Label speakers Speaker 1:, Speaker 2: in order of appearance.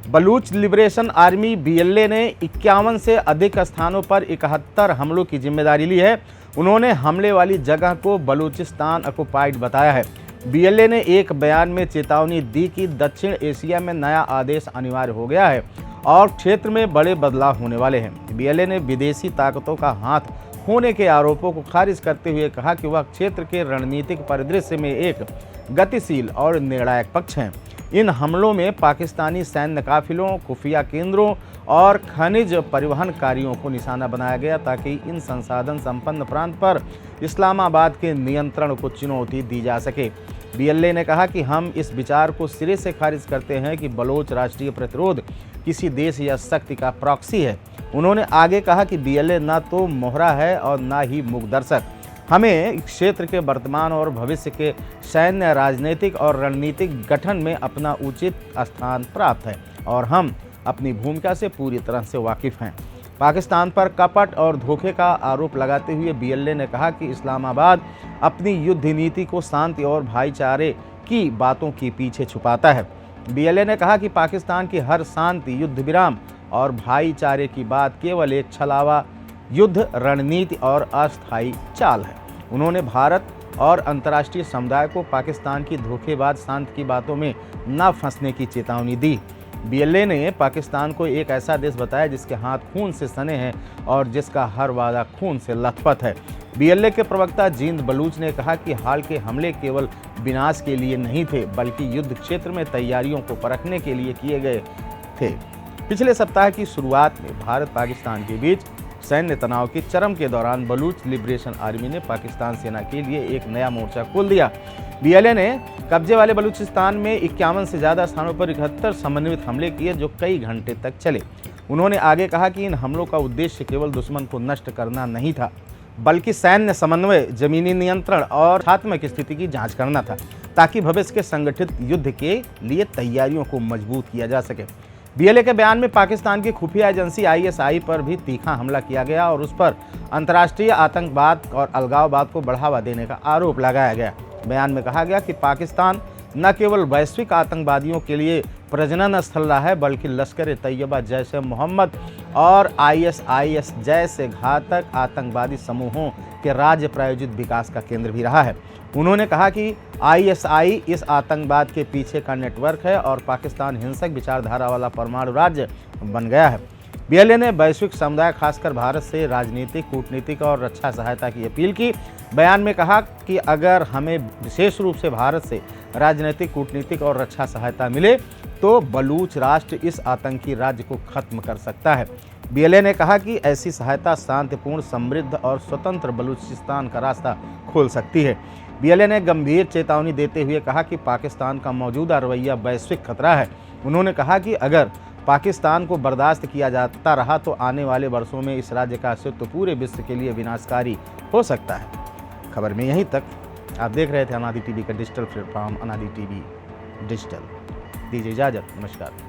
Speaker 1: Baloch liberation army BLA ने 51 से अधिक स्थानों पर 71 हमलों की जिम्मेदारी ली है। उन्होंने हमले वाली जगह को बलूचिस्तान ऑक्युपाइड बताया है। बीएलए ने एक बयान में चेतावनी दी कि दक्षिण एशिया में नया आदेश अनिवार्य हो गया है और क्षेत्र में बड़े बदलाव होने वाले हैं। बीएलए ने विदेशी ताकतों का हाथ होने के आरोपों को खारिज करते हुए कहा कि वह क्षेत्र के रणनीतिक परिदृश्य में एक गतिशील और निर्णायक पक्ष है। इन हमलों में पाकिस्तानी सैन्य काफिलों, खुफिया केंद्रों और खनिज परिवहनकारियों को निशाना बनाया गया ताकि इन संसाधन संपन्न प्रांत पर इस्लामाबाद के नियंत्रण को चुनौती दी जा सके। बीएलए ने कहा कि हम इस विचार को सिरे से खारिज करते हैं कि बलोच राष्ट्रीय प्रतिरोध किसी देश या शक्ति का प्रॉक्सी है। उन्होंने आगे कहा कि बीएलए न तो मोहरा है और न ही मूकदर्शक। हमें क्षेत्र के वर्तमान और भविष्य के सैन्य, राजनीतिक और रणनीतिक गठन में अपना उचित स्थान प्राप्त है और हम अपनी भूमिका से पूरी तरह से वाकिफ हैं। पाकिस्तान पर कपट और धोखे का आरोप लगाते हुए बीएलए ने कहा कि इस्लामाबाद अपनी युद्ध नीति को शांति और भाईचारे की बातों के पीछे छुपाता है। बीएलए ने कहा कि पाकिस्तान की हर शांति, युद्ध विराम और भाईचारे की बात केवल एक छलावा युद्ध रणनीति और अस्थायी चाल है। उन्होंने भारत और अंतर्राष्ट्रीय समुदाय को पाकिस्तान की धोखेबाज शांति की बातों में न फंसने की चेतावनी दी। बीएलए ने पाकिस्तान को एक ऐसा देश बताया जिसके हाथ खून से सने हैं और जिसका हर वादा खून से लथपथ है। बीएलए के प्रवक्ता जींद बलूच ने कहा कि हाल के हमले केवल विनाश के लिए नहीं थे, बल्कि युद्ध क्षेत्र में तैयारियों को परखने के लिए किए गए थे। पिछले सप्ताह की शुरुआत में भारत पाकिस्तान के बीच सैन्य तनाव की चरम के दौरान बलूच लिबरेशन आर्मी ने पाकिस्तान सेना के लिए एक नया मोर्चा खोल दिया। बीएलए ने कब्जे वाले बलूचिस्तान में 51 से ज़्यादा स्थानों पर 71 समन्वित हमले किए जो कई घंटे तक चले। उन्होंने आगे कहा कि इन हमलों का उद्देश्य केवल दुश्मन को नष्ट करना नहीं था, बल्कि सैन्य समन्वय, जमीनी नियंत्रण और आत्मक स्थिति की जाँच करना था ताकि भविष्य के संगठित युद्ध के लिए तैयारियों को मजबूत किया जा सके। बीएलए के बयान में पाकिस्तान की खुफिया एजेंसी आईएसआई पर भी तीखा हमला किया गया और उस पर अंतर्राष्ट्रीय आतंकवाद और अलगाववाद को बढ़ावा देने का आरोप लगाया गया। बयान में कहा गया कि पाकिस्तान न केवल वैश्विक आतंकवादियों के लिए प्रजनन स्थल रहा है, बल्कि लश्कर तैयबा, जैश-ए मोहम्मद और आईएसआईएस जैसे घातक आतंकवादी समूहों के राज्य प्रायोजित विकास का केंद्र भी रहा है। उन्होंने कहा कि आईएसआई इस आतंकवाद के पीछे का नेटवर्क है और पाकिस्तान हिंसक विचारधारा वाला परमाणु राज्य बन गया है। बीएलए ने वैश्विक समुदाय, खासकर भारत से राजनीतिक, कूटनीतिक और रक्षा सहायता की अपील की। बयान में कहा कि अगर हमें विशेष रूप से भारत से राजनीतिक, कूटनीतिक और रक्षा सहायता मिले तो बलूच राष्ट्र इस आतंकी राज्य को खत्म कर सकता है। बीएलए ने कहा कि ऐसी सहायता शांतिपूर्ण, समृद्ध और स्वतंत्र बलूचिस्तान का रास्ता खोल सकती है। बीएलए ने गंभीर चेतावनी देते हुए कहा कि पाकिस्तान का मौजूदा रवैया वैश्विक खतरा है। उन्होंने कहा कि अगर पाकिस्तान को बर्दाश्त किया जाता रहा तो आने वाले वर्षों में इस राज्य का अस्तित्व पूरे विश्व के लिए विनाशकारी हो सकता है। खबर में यहीं तक। आप देख रहे थे अनादि टीवी का डिजिटल प्लेटफॉर्म अनादि टीवी डिजिटल। दीजिए इजाज़त, नमस्कार।